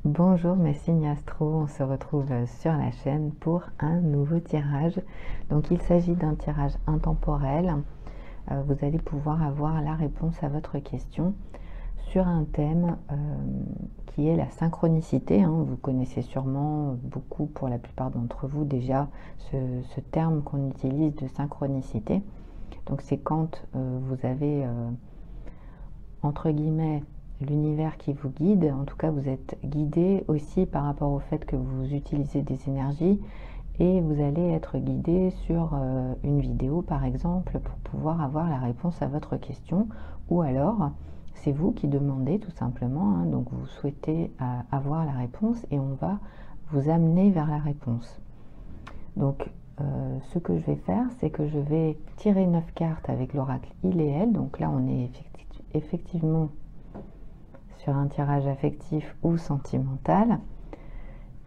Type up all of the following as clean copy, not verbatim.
Bonjour mes signes astro, on se retrouve sur la chaîne pour un nouveau tirage. Donc il s'agit d'un tirage intemporel. Vous allez pouvoir avoir la réponse à votre question sur un thème qui est la synchronicité. Vous connaissez sûrement beaucoup, pour la plupart d'entre vous déjà, ce terme qu'on utilise de synchronicité. Donc c'est quand vous avez entre guillemets l'univers qui vous guide. En tout cas, vous êtes guidé aussi par rapport au fait que vous utilisez des énergies, et vous allez être guidé sur une vidéo par exemple pour pouvoir avoir la réponse à votre question, ou alors c'est vous qui demandez tout simplement, donc vous souhaitez avoir la réponse et on va vous amener vers la réponse. Donc ce que je vais faire, c'est que je vais tirer 9 cartes avec l'oracle Il et Elle. Donc là on est effectivement sur un tirage affectif ou sentimental,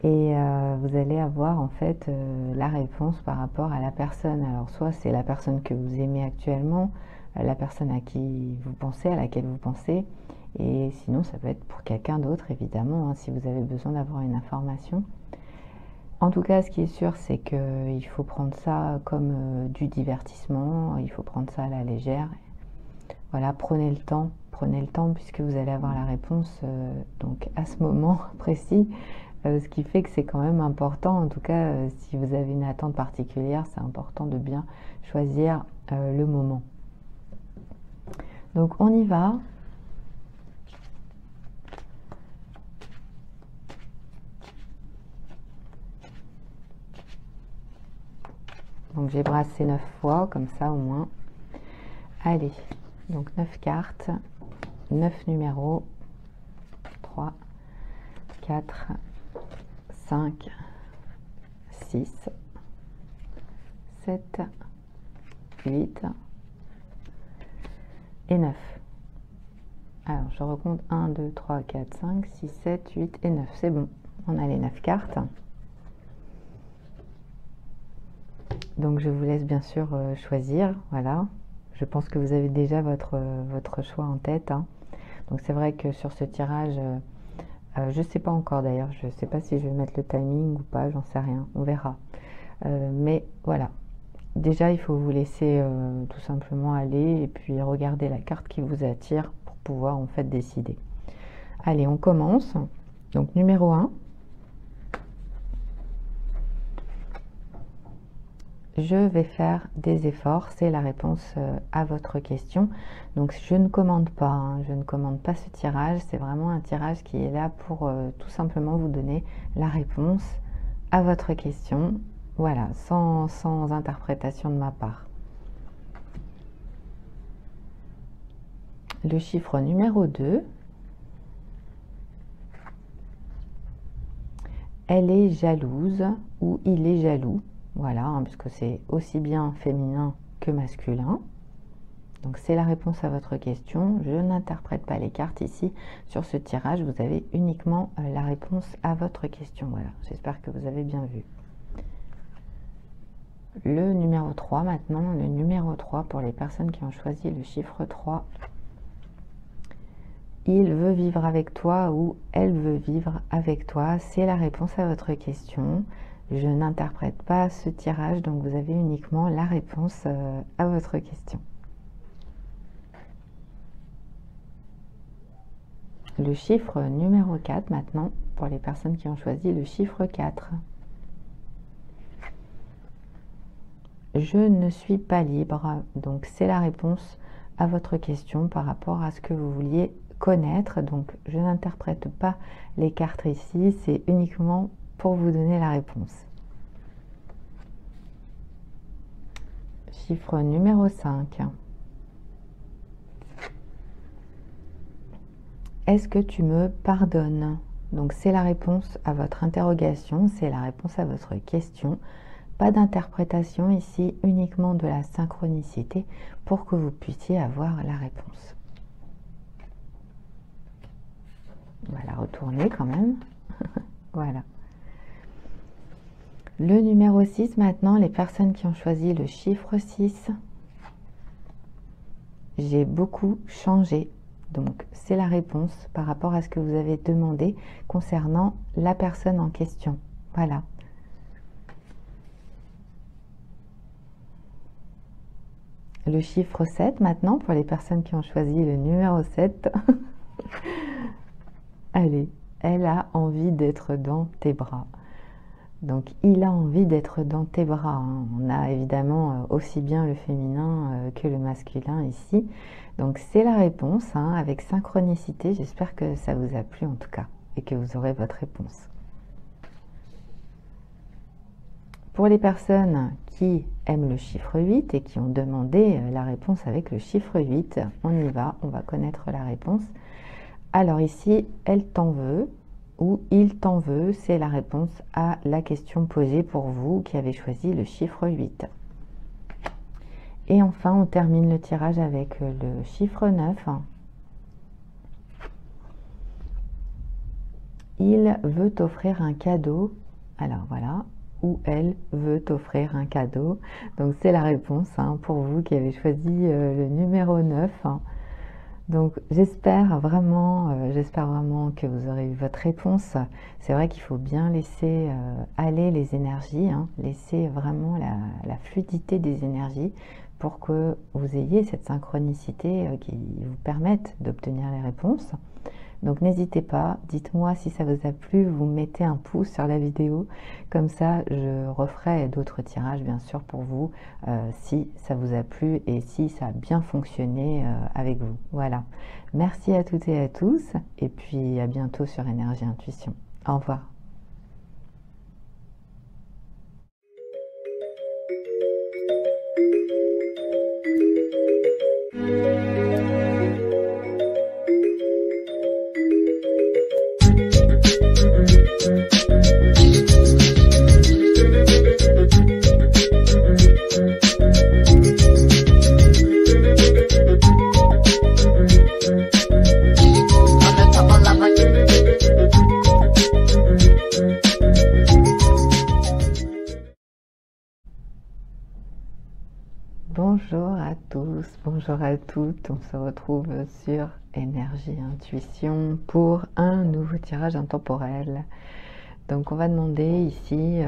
et vous allez avoir en fait la réponse par rapport à la personne. Alors soit c'est la personne que vous aimez actuellement, la personne à qui vous pensez, à laquelle vous pensez, et sinon ça peut être pour quelqu'un d'autre évidemment, si vous avez besoin d'avoir une information. En tout cas, ce qui est sûr, c'est qu'il faut prendre ça comme du divertissement, il faut prendre ça à la légère. Voilà, prenez le temps puisque vous allez avoir la réponse donc à ce moment précis, ce qui fait que c'est quand même important. En tout cas, si vous avez une attente particulière, c'est important de bien choisir le moment. Donc on y va. Donc j'ai brassé 9 fois, comme ça au moins. Allez, donc 9 cartes, 9 numéros, 3, 4, 5, 6, 7, 8 et 9. Alors je recompte 1, 2, 3, 4, 5, 6, 7, 8 et 9. C'est bon, on a les 9 cartes. Donc je vous laisse bien sûr choisir, voilà. Je pense que vous avez déjà votre choix en tête. Donc c'est vrai que sur ce tirage, je ne sais pas encore d'ailleurs, je ne sais pas si je vais mettre le timing ou pas, j'en sais rien, on verra. Mais voilà, déjà il faut vous laisser tout simplement aller et puis regarder la carte qui vous attire pour pouvoir en fait décider. Allez, on commence. Donc numéro 1. Je vais faire des efforts, c'est la réponse à votre question. Donc je ne commande pas, je ne commande pas ce tirage, c'est vraiment un tirage qui est là pour tout simplement vous donner la réponse à votre question, voilà, sans interprétation de ma part. Le chiffre numéro 2, elle est jalouse ou il est jaloux. Voilà, puisque c'est aussi bien féminin que masculin. Donc c'est la réponse à votre question. Je n'interprète pas les cartes ici. Sur ce tirage, vous avez uniquement la réponse à votre question. Voilà, j'espère que vous avez bien vu. Le numéro 3 maintenant. Le numéro 3 pour les personnes qui ont choisi le chiffre 3. Il veut vivre avec toi ou elle veut vivre avec toi. C'est la réponse à votre question. Je n'interprète pas ce tirage, donc vous avez uniquement la réponse à votre question. Le chiffre numéro 4 maintenant, pour les personnes qui ont choisi le chiffre 4. Je ne suis pas libre, donc c'est la réponse à votre question par rapport à ce que vous vouliez connaître. Donc je n'interprète pas les cartes ici, c'est uniquement pour vous donner la réponse. Chiffre numéro 5. est-ce que tu me pardonnes? Donc c'est la réponse à votre interrogation, c'est la réponse à votre question. Pas d'interprétation ici, uniquement de la synchronicité pour que vous puissiez avoir la réponse. On va la retourner quand même. Voilà. Le numéro 6 maintenant, les personnes qui ont choisi le chiffre 6. J'ai beaucoup changé. Donc c'est la réponse par rapport à ce que vous avez demandé concernant la personne en question. Voilà. Le chiffre 7 maintenant pour les personnes qui ont choisi le numéro 7. Allez, elle a envie d'être dans tes bras. Donc il a envie d'être dans tes bras. On a évidemment aussi bien le féminin que le masculin ici. Donc c'est la réponse avec synchronicité. J'espère que ça vous a plu en tout cas et que vous aurez votre réponse. Pour les personnes qui aiment le chiffre 8 et qui ont demandé la réponse avec le chiffre 8, on y va, on va connaître la réponse. Alors ici, elle t'en veut ou il t'en veut, c'est la réponse à la question posée pour vous qui avez choisi le chiffre 8. Et enfin, on termine le tirage avec le chiffre 9. Il veut t'offrir un cadeau. Alors voilà, ou elle veut t'offrir un cadeau. Donc c'est la réponse pour vous qui avez choisi le numéro 9. Donc j'espère vraiment que vous aurez eu votre réponse. C'est vrai qu'il faut bien laisser aller les énergies, laisser vraiment la fluidité des énergies pour que vous ayez cette synchronicité qui vous permette d'obtenir les réponses. Donc n'hésitez pas, dites-moi si ça vous a plu, vous mettez un pouce sur la vidéo, comme ça je referai d'autres tirages bien sûr pour vous si ça vous a plu et si ça a bien fonctionné avec vous. Voilà, merci à toutes et à tous et puis à bientôt sur Énergie Intuition. Au revoir. Bonjour à tous, bonjour à toutes, on se retrouve sur Énergie Intuition pour un nouveau tirage intemporel. Donc on va demander ici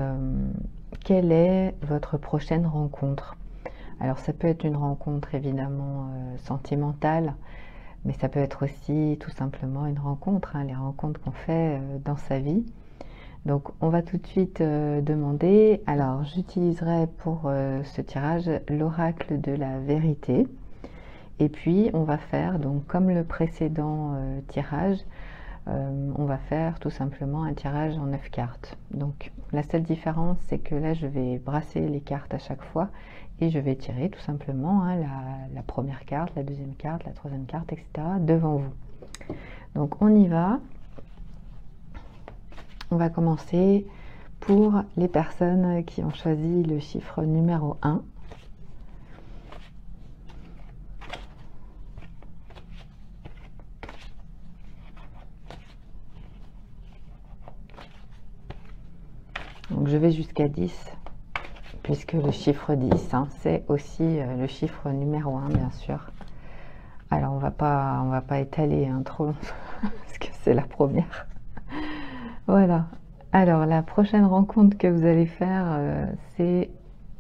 quelle est votre prochaine rencontre. Alors ça peut être une rencontre évidemment sentimentale, mais ça peut être aussi tout simplement une rencontre, les rencontres qu'on fait dans sa vie. Donc on va tout de suite demander, alors j'utiliserai pour ce tirage l'oracle de la vérité et puis on va faire, donc comme le précédent tirage, on va faire tout simplement un tirage en 9 cartes. Donc la seule différence c'est que là je vais brasser les cartes à chaque fois et je vais tirer tout simplement la première carte, la deuxième carte, la troisième carte, etc. devant vous. Donc on y va. On va commencer pour les personnes qui ont choisi le chiffre numéro 1. Donc je vais jusqu'à 10, puisque le chiffre 10, c'est aussi le chiffre numéro 1, bien sûr. Alors on va pas étaler trop long, parce que c'est la première. Voilà, alors la prochaine rencontre que vous allez faire, c'est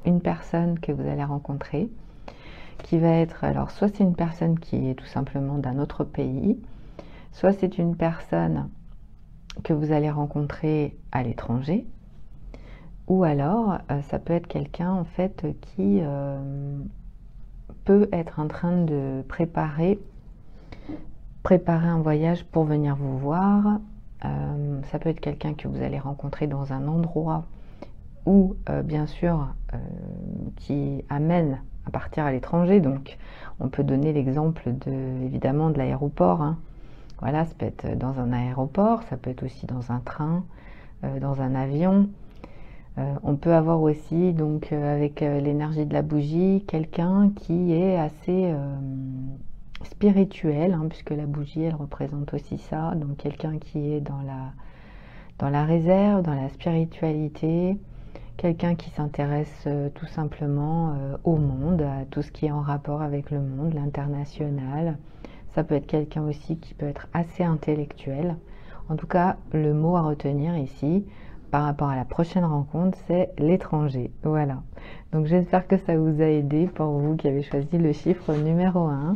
une personne que vous allez rencontrer, qui va être, alors soit c'est une personne qui est tout simplement d'un autre pays, soit c'est une personne que vous allez rencontrer à l'étranger, ou alors ça peut être quelqu'un en fait qui peut être en train de préparer un voyage pour venir vous voir. Ça peut être quelqu'un que vous allez rencontrer dans un endroit où, bien sûr, qui amène à partir à l'étranger. Donc, on peut donner l'exemple évidemment de l'aéroport. Voilà, ça peut être dans un aéroport, ça peut être aussi dans un train, dans un avion. On peut avoir aussi, donc avec l'énergie de la bougie, quelqu'un qui est assez spirituel, hein, puisque la bougie, elle représente aussi ça. Donc quelqu'un qui est dans la réserve, dans la spiritualité, quelqu'un qui s'intéresse tout simplement au monde, à tout ce qui est en rapport avec le monde, l'international. Ça peut être quelqu'un aussi qui peut être assez intellectuel. En tout cas, le mot à retenir ici, par rapport à la prochaine rencontre, c'est l'étranger. Voilà. Donc j'espère que ça vous a aidé pour vous qui avez choisi le chiffre numéro 1.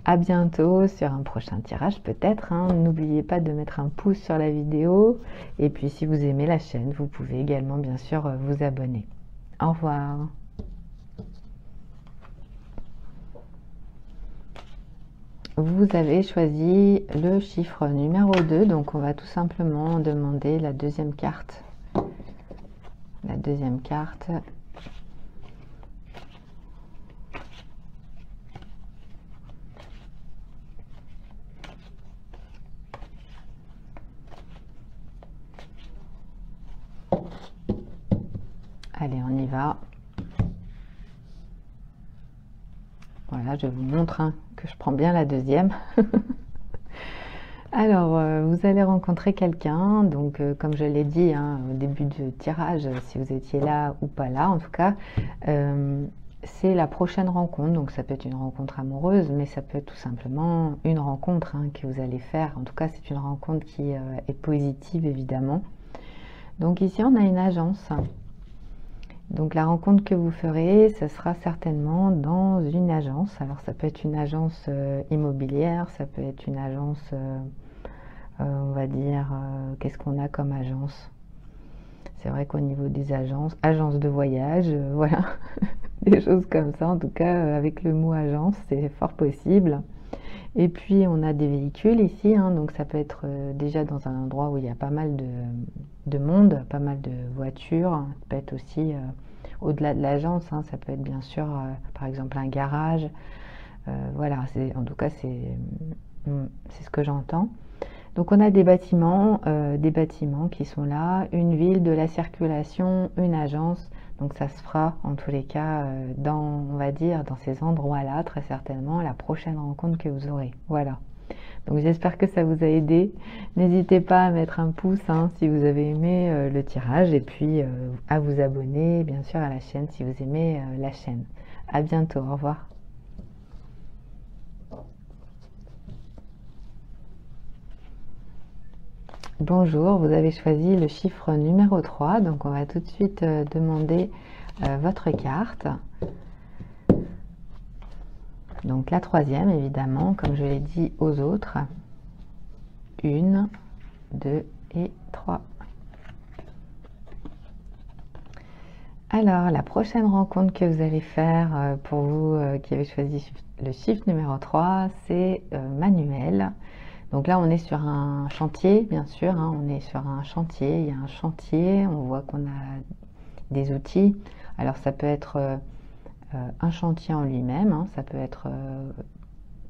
À bientôt sur un prochain tirage peut-être, hein. N'oubliez pas de mettre un pouce sur la vidéo. Et puis si vous aimez la chaîne, vous pouvez également bien sûr vous abonner. Au revoir. Vous avez choisi le chiffre numéro 2, donc on va tout simplement demander la deuxième carte. La deuxième carte. Allez, on y va. Voilà, je vous montre hein, que je prends bien la deuxième. Alors, vous allez rencontrer quelqu'un, donc comme je l'ai dit hein, au début du tirage, si vous étiez là ou pas là, en tout cas, c'est la prochaine rencontre. Donc ça peut être une rencontre amoureuse, mais ça peut être tout simplement une rencontre hein, que vous allez faire. En tout cas, c'est une rencontre qui est positive, évidemment. Donc ici, on a une agence. Donc la rencontre que vous ferez, ce sera certainement dans une agence. Alors ça peut être une agence immobilière, ça peut être une agence, on va dire, qu'est-ce qu'on a comme agence? C'est vrai qu'au niveau des agences de voyage, voilà, des choses comme ça. En tout cas, avec le mot agence, c'est fort possible. Et puis on a des véhicules ici, hein, donc ça peut être déjà dans un endroit où il y a pas mal de monde, pas mal de voitures. Ça peut être aussi au-delà de l'agence, hein, ça peut être bien sûr par exemple un garage. Voilà, en tout cas c'est ce que j'entends. Donc on a des bâtiments qui sont là, une ville, de la circulation, une agence. Donc ça se fera en tous les cas dans, on va dire, dans ces endroits-là, très certainement, la prochaine rencontre que vous aurez. Voilà. Donc j'espère que ça vous a aidé. N'hésitez pas à mettre un pouce hein, si vous avez aimé le tirage et puis à vous abonner bien sûr à la chaîne si vous aimez la chaîne. À bientôt, au revoir. Bonjour, vous avez choisi le chiffre numéro 3, donc on va tout de suite demander votre carte. Donc la troisième, évidemment, comme je l'ai dit aux autres. 1, 2 et 3. Alors, la prochaine rencontre que vous allez faire pour vous qui avez choisi le chiffre numéro 3, c'est Manuel. Donc là, on est sur un chantier, bien sûr, hein, on est sur un chantier, il y a un chantier, on voit qu'on a des outils. Alors ça peut être un chantier en lui-même, hein, ça peut être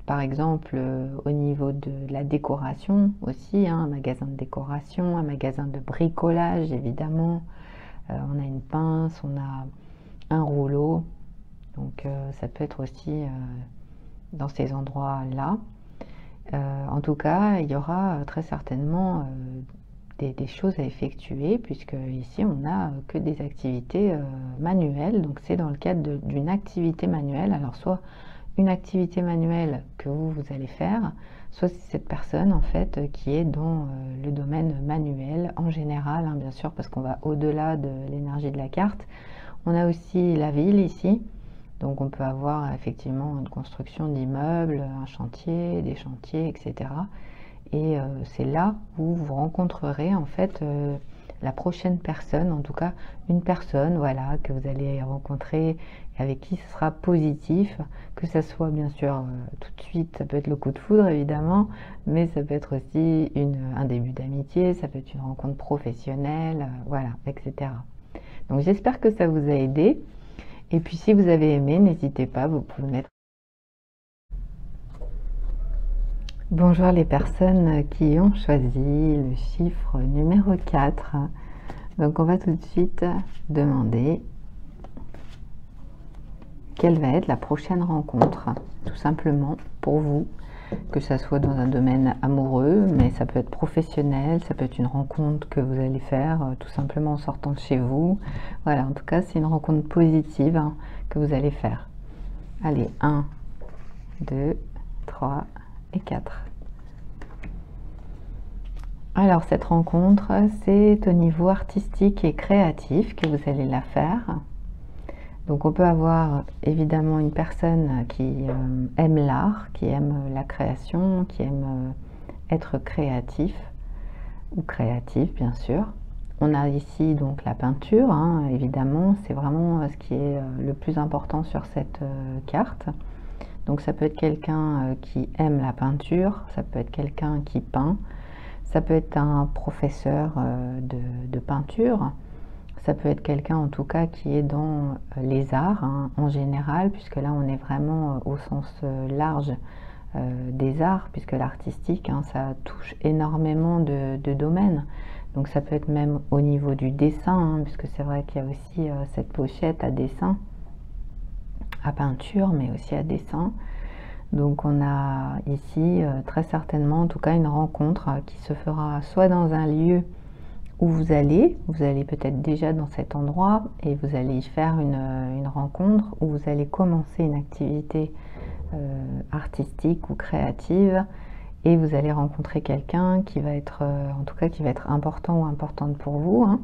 par exemple au niveau de la décoration aussi, hein, un magasin de décoration, un magasin de bricolage évidemment. On a une pince, on a un rouleau, donc ça peut être aussi dans ces endroits-là. En tout cas, il y aura très certainement des choses à effectuer, puisque ici on n'a que des activités manuelles. Donc c'est dans le cadre d'une activité manuelle. Alors soit une activité manuelle que vous allez faire, soit c'est cette personne en fait qui est dans le domaine manuel en général, hein, bien sûr, parce qu'on va au-delà de l'énergie de la carte. On a aussi la ville ici. Donc on peut avoir effectivement une construction d'immeubles, un chantier, des chantiers, etc. Et c'est là où vous rencontrerez en fait la prochaine personne, en tout cas une personne voilà, que vous allez rencontrer avec qui ce sera positif, que ça soit bien sûr tout de suite, ça peut être le coup de foudre évidemment, mais ça peut être aussi un début d'amitié, ça peut être une rencontre professionnelle, voilà, etc. Donc j'espère que ça vous a aidé. Et puis si vous avez aimé, n'hésitez pas, vous pouvez mettre. Bonjour les personnes qui ont choisi le chiffre numéro 4. Donc on va tout de suite demander quelle va être la prochaine rencontre, tout simplement pour vous, que ça soit dans un domaine amoureux, mais ça peut être professionnel, ça peut être une rencontre que vous allez faire tout simplement en sortant de chez vous. Voilà, en tout cas c'est une rencontre positive que vous allez faire. Allez, 1, 2, 3 et 4. Alors cette rencontre, c'est au niveau artistique et créatif que vous allez la faire. Donc on peut avoir évidemment une personne qui aime l'art, qui aime la création, qui aime être créatif ou créative bien sûr. On a ici donc la peinture, évidemment, c'est vraiment ce qui est le plus important sur cette carte. Donc ça peut être quelqu'un qui aime la peinture, ça peut être quelqu'un qui peint, ça peut être un professeur de peinture, ça peut être quelqu'un en tout cas qui est dans les arts en général, puisque là on est vraiment au sens large des arts, puisque l'artistique ça touche énormément de domaines. Donc ça peut être même au niveau du dessin, puisque c'est vrai qu'il y a aussi cette pochette à dessin, à peinture, mais aussi à dessin. Donc on a ici très certainement en tout cas une rencontre qui se fera soit dans un lieu où vous allez peut-être déjà dans cet endroit et vous allez y faire une rencontre, où vous allez commencer une activité artistique ou créative et vous allez rencontrer quelqu'un qui va être en tout cas qui va être important ou importante pour vous.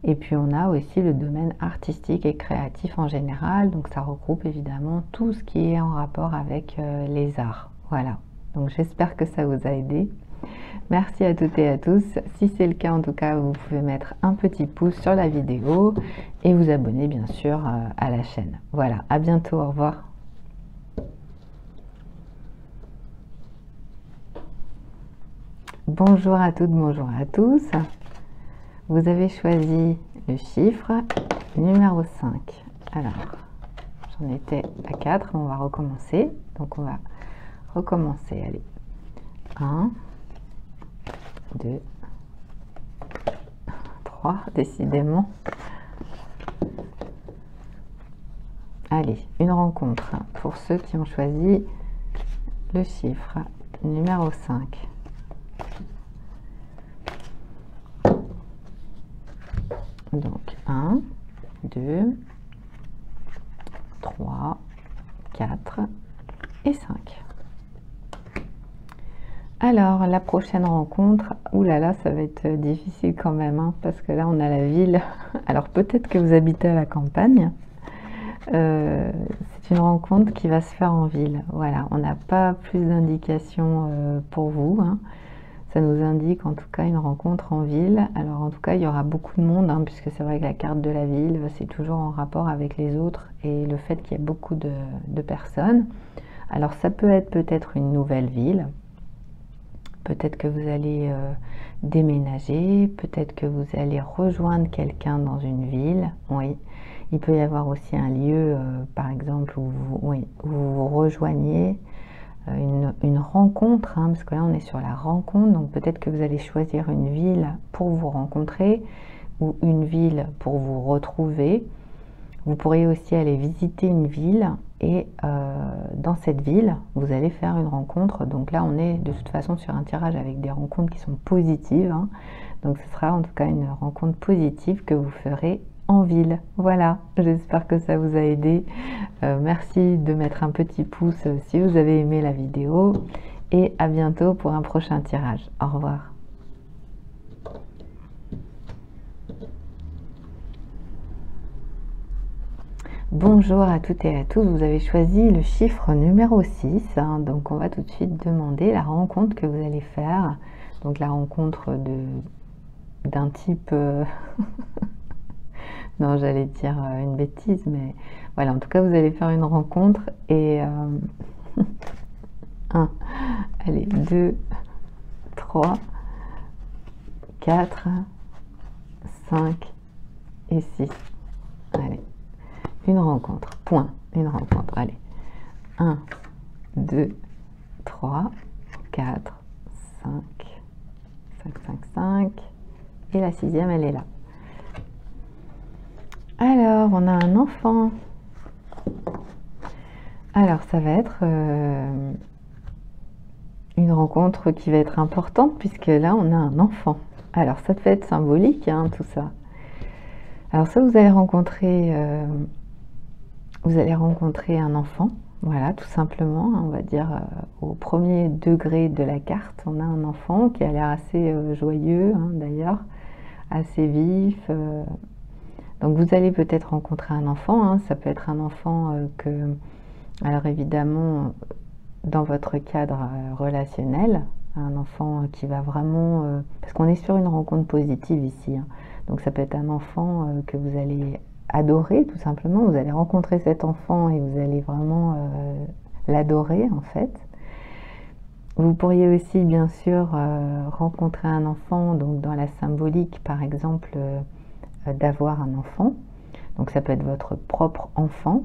Et puis on a aussi le domaine artistique et créatif en général, donc ça regroupe évidemment tout ce qui est en rapport avec les arts. Voilà, donc j'espère que ça vous a aidé. Merci à toutes et à tous. Si c'est le cas en tout cas, vous pouvez mettre un petit pouce sur la vidéo et vous abonner bien sûr à la chaîne. Voilà, à bientôt, au revoir. Bonjour à toutes, bonjour à tous. Vous avez choisi le chiffre numéro 5. Alors, j'en étais à 4, on va recommencer. Donc on va recommencer, allez. 1, 2, 3, décidément. Allez, une rencontre pour ceux qui ont choisi le chiffre numéro 5. Donc 1, 2, 3, 4 et 5. Alors la prochaine rencontre, oulala, ça va être difficile quand même, parce que là on a la ville. Alors peut-être que vous habitez à la campagne. C'est une rencontre qui va se faire en ville. Voilà, on n'a pas plus d'indications pour vous. Ça nous indique en tout cas une rencontre en ville. Alors en tout cas il y aura beaucoup de monde, puisque c'est vrai que la carte de la ville c'est toujours en rapport avec les autres et le fait qu'il y ait beaucoup de personnes. Alors ça peut être peut-être une nouvelle ville, peut-être que vous allez déménager, peut-être que vous allez rejoindre quelqu'un dans une ville. Oui, il peut y avoir aussi un lieu par exemple où vous vous rejoignez. Une rencontre, parce que là on est sur la rencontre, donc peut-être que vous allez choisir une ville pour vous rencontrer ou une ville pour vous retrouver. Vous pourriez aussi aller visiter une ville et dans cette ville vous allez faire une rencontre. Donc là on est de toute façon sur un tirage avec des rencontres qui sont positives, donc ce sera en tout cas une rencontre positive que vous ferez en ville. Voilà, j'espère que ça vous a aidé. Merci de mettre un petit pouce si vous avez aimé la vidéo et à bientôt pour un prochain tirage. Au revoir. Bonjour à toutes et à tous, vous avez choisi le chiffre numéro 6, donc on va tout de suite demander la rencontre que vous allez faire. Donc la rencontre d'un type... non, j'allais dire une bêtise, mais voilà, en tout cas, vous allez faire une rencontre et 1, allez, 2, 3, 4, 5 et 6. Allez, une rencontre, point, une rencontre, allez. 1, 2, 3, 4, 5, 5, 5, 5. Et la 6e, elle est là. Alors, on a un enfant. Alors, ça va être une rencontre qui va être importante, puisque là, on a un enfant. Alors, ça peut être symbolique, hein, tout ça. Alors, ça, vous allez rencontrer un enfant. Voilà, tout simplement, on va dire au premier degré de la carte, on a un enfant qui a l'air assez joyeux, hein, d'ailleurs, assez vif. Donc vous allez peut-être rencontrer un enfant, hein, ça peut être un enfant alors évidemment, dans votre cadre relationnel, un enfant qui va vraiment, parce qu'on est sur une rencontre positive ici, hein, donc ça peut être un enfant que vous allez adorer tout simplement, vous allez rencontrer cet enfant et vous allez vraiment l'adorer en fait. Vous pourriez aussi bien sûr rencontrer un enfant, donc dans la symbolique par exemple d'avoir un enfant, donc ça peut être votre propre enfant,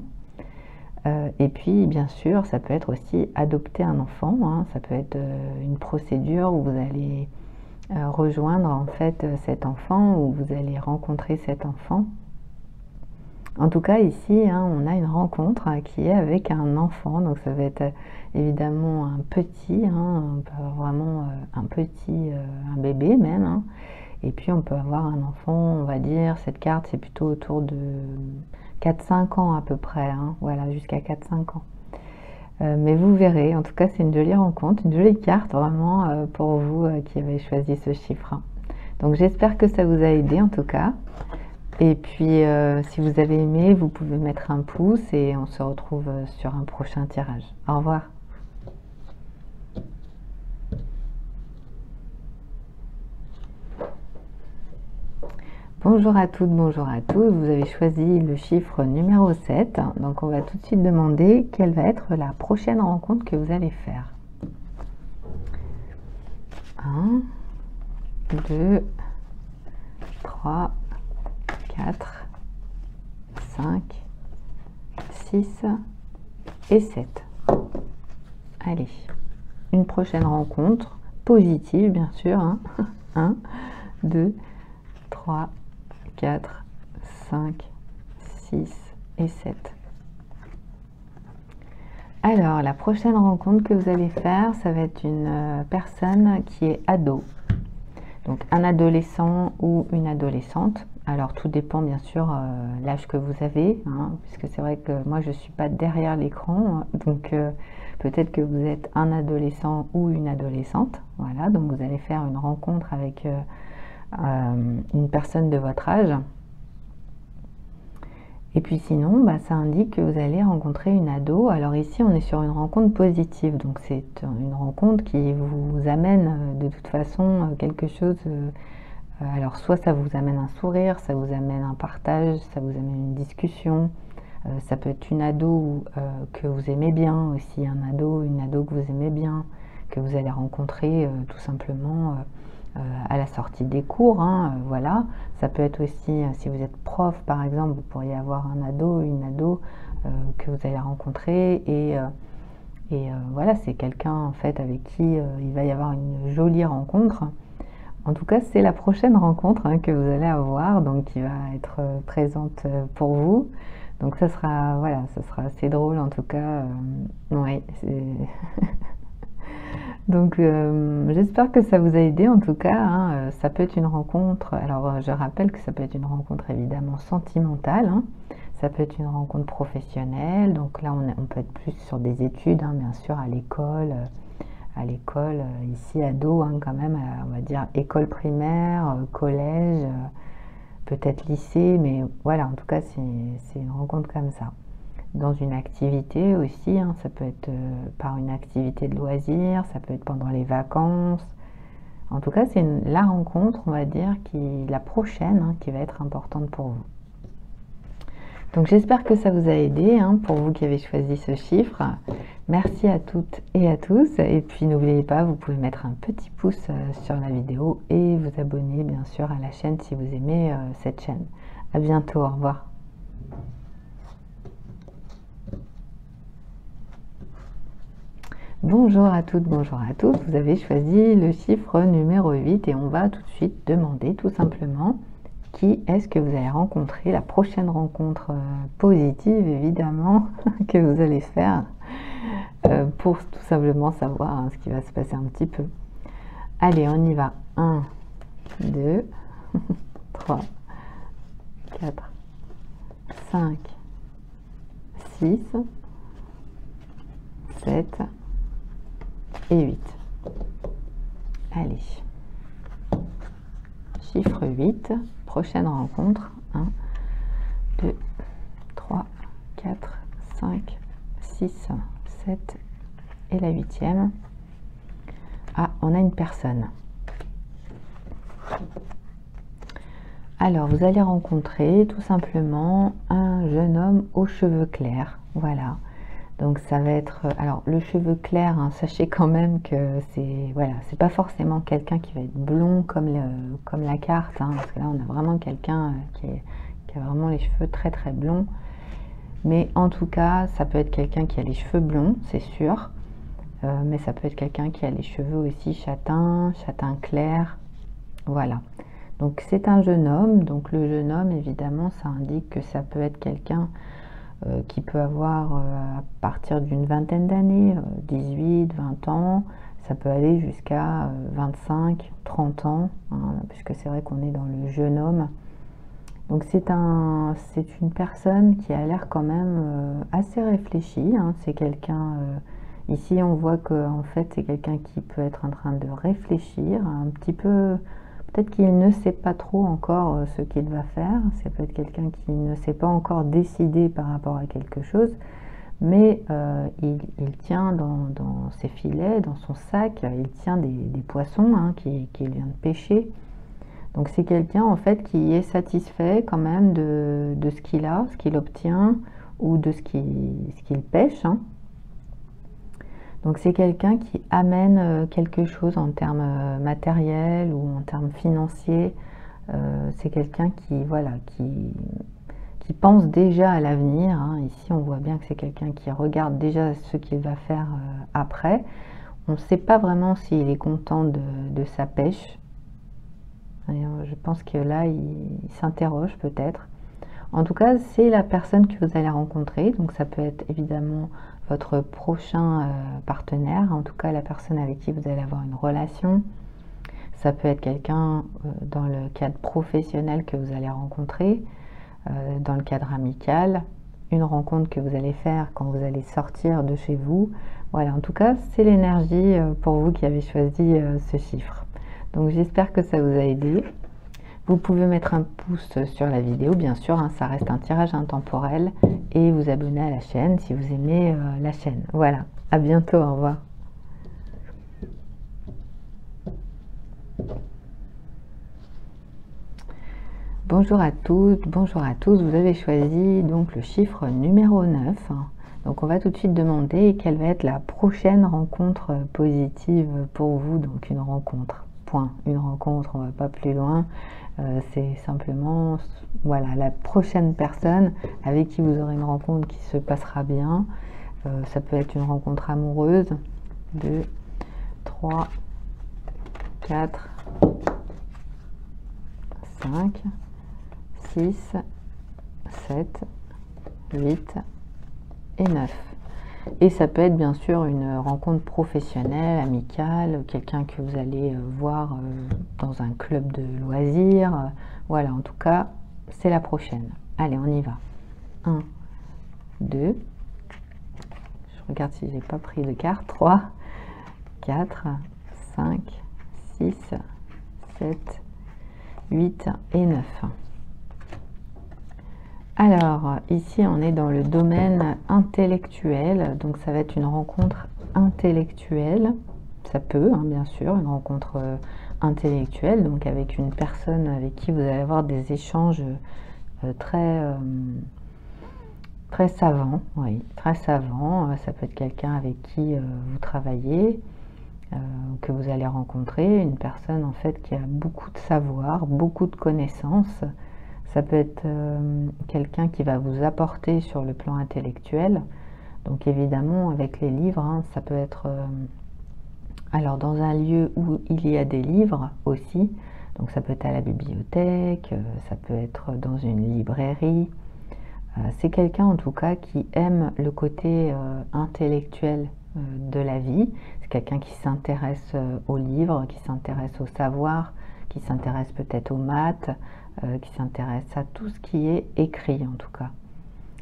et puis bien sûr ça peut être aussi adopter un enfant, hein, ça peut être une procédure où vous allez rejoindre en fait cet enfant, où vous allez rencontrer cet enfant. En tout cas ici, hein, on a une rencontre qui est avec un enfant, donc ça va être évidemment un petit, hein, vraiment un petit, un bébé même, hein. Et puis on peut avoir un enfant, on va dire, cette carte c'est plutôt autour de 4-5 ans à peu près, hein, voilà, jusqu'à 4-5 ans. Mais vous verrez, en tout cas c'est une jolie rencontre, une jolie carte vraiment pour vous qui avez choisi ce chiffre. Donc j'espère que ça vous a aidé en tout cas. Et puis, si vous avez aimé, vous pouvez mettre un pouce et on se retrouve sur un prochain tirage. Au revoir. Bonjour à toutes, bonjour à tous. Vous avez choisi le chiffre numéro 7. Donc, on va tout de suite demander quelle va être la prochaine rencontre que vous allez faire. 1, 2, 3, 4, 5, 6 et 7. Allez, une prochaine rencontre positive, bien sûr. Hein. 1, 2, 3, 4, 5, 6 et 7. Alors, la prochaine rencontre que vous allez faire, ça va être une personne qui est ado. Donc, un adolescent ou une adolescente. Alors, tout dépend bien sûr l'âge que vous avez, hein, puisque c'est vrai que moi, je ne suis pas derrière l'écran. Donc, peut-être que vous êtes un adolescent ou une adolescente. Voilà, donc vous allez faire une rencontre avec une personne de votre âge. Et puis sinon, bah, ça indique que vous allez rencontrer une ado. Alors ici, on est sur une rencontre positive. Donc c'est une rencontre qui vous amène de toute façon quelque chose. Alors soit ça vous amène un sourire, ça vous amène un partage, ça vous amène une discussion. Ça peut être une ado que vous aimez bien aussi, un ado, une ado que vous aimez bien, que vous allez rencontrer tout simplement à la sortie des cours, hein, voilà. Ça peut être aussi, si vous êtes prof par exemple, vous pourriez avoir un ado, une ado que vous allez rencontrer et voilà, c'est quelqu'un en fait avec qui il va y avoir une jolie rencontre. En tout cas, c'est la prochaine rencontre hein, que vous allez avoir, donc qui va être présente pour vous. Donc ça sera, voilà, ça sera assez drôle en tout cas. Ouais, donc j'espère que ça vous a aidé en tout cas, hein. Ça peut être une rencontre, alors je rappelle que ça peut être une rencontre évidemment sentimentale, hein. Ça peut être une rencontre professionnelle, donc là on peut être plus sur des études, hein, bien sûr à l'école, ici ado hein, quand même, on va dire école primaire, collège, peut-être lycée, mais voilà, en tout cas c'est une rencontre comme ça. Dans une activité aussi, hein, ça peut être par une activité de loisir, ça peut être pendant les vacances. En tout cas, c'est la rencontre, on va dire, la prochaine, hein, qui va être importante pour vous. Donc j'espère que ça vous a aidé, hein, pour vous qui avez choisi ce chiffre. Merci à toutes et à tous. Et puis n'oubliez pas, vous pouvez mettre un petit pouce sur la vidéo et vous abonner bien sûr à la chaîne si vous aimez cette chaîne. À bientôt, au revoir. Bonjour à toutes, bonjour à tous. Vous avez choisi le chiffre numéro 8 et on va tout de suite demander tout simplement qui est-ce que vous allez rencontrer, la prochaine rencontre positive évidemment que vous allez faire pour tout simplement savoir ce qui va se passer un petit peu. Allez, on y va. 1, 2, 3, 4, 5, 6, 7 et 8. Allez. Chiffre 8, prochaine rencontre. 1, 2, 3, 4, 5, 6, 7 et la 8e. Ah, on a une personne. Alors, vous allez rencontrer tout simplement un jeune homme aux cheveux clairs. Voilà. Donc, ça va être... Alors, le cheveu clair, sachez quand même que c'est... Voilà, c'est pas forcément quelqu'un qui va être blond comme la carte. Parce que là, on a vraiment quelqu'un qui a vraiment les cheveux très très blonds. Mais en tout cas, ça peut être quelqu'un qui a les cheveux blonds, c'est sûr. Mais ça peut être quelqu'un qui a les cheveux aussi châtain clair. Voilà. Donc c'est un jeune homme. Donc le jeune homme, évidemment, ça indique que ça peut être quelqu'un qui peut avoir à partir d'une vingtaine d'années, 18, 20 ans. Ça peut aller jusqu'à 25, 30 ans, puisque c'est vrai qu'on est dans le jeune homme. Donc c'est une personne qui a l'air quand même assez réfléchie. C'est quelqu'un... Ici, on voit que en fait, c'est quelqu'un qui peut être en train de réfléchir un petit peu. Peut-être qu'il ne sait pas trop encore ce qu'il va faire. Ça peut être quelqu'un qui ne s'est pas encore décidé par rapport à quelque chose, mais il tient dans ses filets, dans son sac, il tient des poissons qu'il vient de pêcher. Donc c'est quelqu'un en fait qui est satisfait quand même de ce qu'il a, ce qu'il obtient ou de ce qu'il pêche. Donc c'est quelqu'un qui amène quelque chose en termes matériels ou en termes financiers. C'est quelqu'un qui, voilà, qui pense déjà à l'avenir. Ici, on voit bien que c'est quelqu'un qui regarde déjà ce qu'il va faire après. On ne sait pas vraiment s'il est content de sa pêche. Je pense que là, il s'interroge peut-être. En tout cas, c'est la personne que vous allez rencontrer. Donc ça peut être évidemment votre prochain partenaire, en tout cas la personne avec qui vous allez avoir une relation. Ça peut être quelqu'un dans le cadre professionnel que vous allez rencontrer, dans le cadre amical, une rencontre que vous allez faire quand vous allez sortir de chez vous. Voilà, en tout cas, c'est l'énergie pour vous qui avez choisi ce chiffre. Donc j'espère que ça vous a aidé. Vous pouvez mettre un pouce sur la vidéo, bien sûr, ça reste un tirage intemporel, et vous abonner à la chaîne si vous aimez la chaîne. Voilà, à bientôt, au revoir. Bonjour à toutes, bonjour à tous, vous avez choisi donc le chiffre numéro 9. Donc on va tout de suite demander quelle va être la prochaine rencontre positive pour vous. Donc une rencontre, point, une rencontre, on va pas plus loin. C'est simplement, voilà, la prochaine personne avec qui vous aurez une rencontre qui se passera bien. Ça peut être une rencontre amoureuse. 2, 3, 4, 5, 6, 7, 8 et 9. Et ça peut être bien sûr une rencontre professionnelle, amicale, quelqu'un que vous allez voir dans un club de loisirs. Voilà, en tout cas, c'est la prochaine. Allez, on y va. 1, 2. Je regarde si j'ai pas pris de carte. 3, 4, 5, 6, 7, 8 et 9. Alors, ici, on est dans le domaine intellectuel, donc ça va être une rencontre intellectuelle. Ça peut, bien sûr, une rencontre intellectuelle, donc avec une personne avec qui vous allez avoir des échanges très savants. Oui, très savants. Ça peut être quelqu'un avec qui vous travaillez, que vous allez rencontrer, une personne en fait qui a beaucoup de savoir, beaucoup de connaissances. Ça peut être quelqu'un qui va vous apporter sur le plan intellectuel. Donc évidemment, avec les livres, hein, ça peut être alors dans un lieu où il y a des livres aussi, donc ça peut être à la bibliothèque, ça peut être dans une librairie. C'est quelqu'un en tout cas qui aime le côté intellectuel de la vie. C'est quelqu'un qui s'intéresse aux livres, qui s'intéresse au savoir, qui s'intéresse peut-être aux maths, qui s'intéresse à tout ce qui est écrit en tout cas.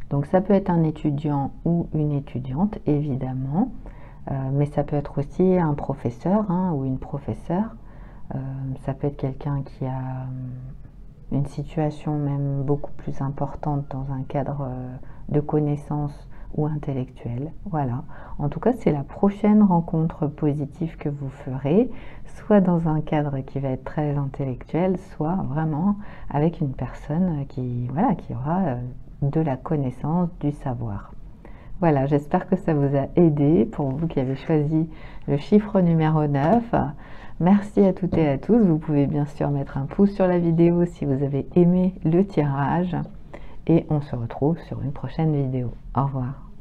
Donc ça peut être un étudiant ou une étudiante évidemment, mais ça peut être aussi un professeur hein, ou une professeure. Ça peut être quelqu'un qui a une situation même beaucoup plus importante dans un cadre de connaissance ou intellectuel. Voilà. En tout cas, c'est la prochaine rencontre positive que vous ferez, soit dans un cadre qui va être très intellectuel, soit vraiment avec une personne qui, voilà, qui aura de la connaissance, du savoir. Voilà, j'espère que ça vous a aidé pour vous qui avez choisi le chiffre numéro 9. Merci à toutes et à tous. Vous pouvez bien sûr mettre un pouce sur la vidéo si vous avez aimé le tirage. Et on se retrouve sur une prochaine vidéo. Au revoir.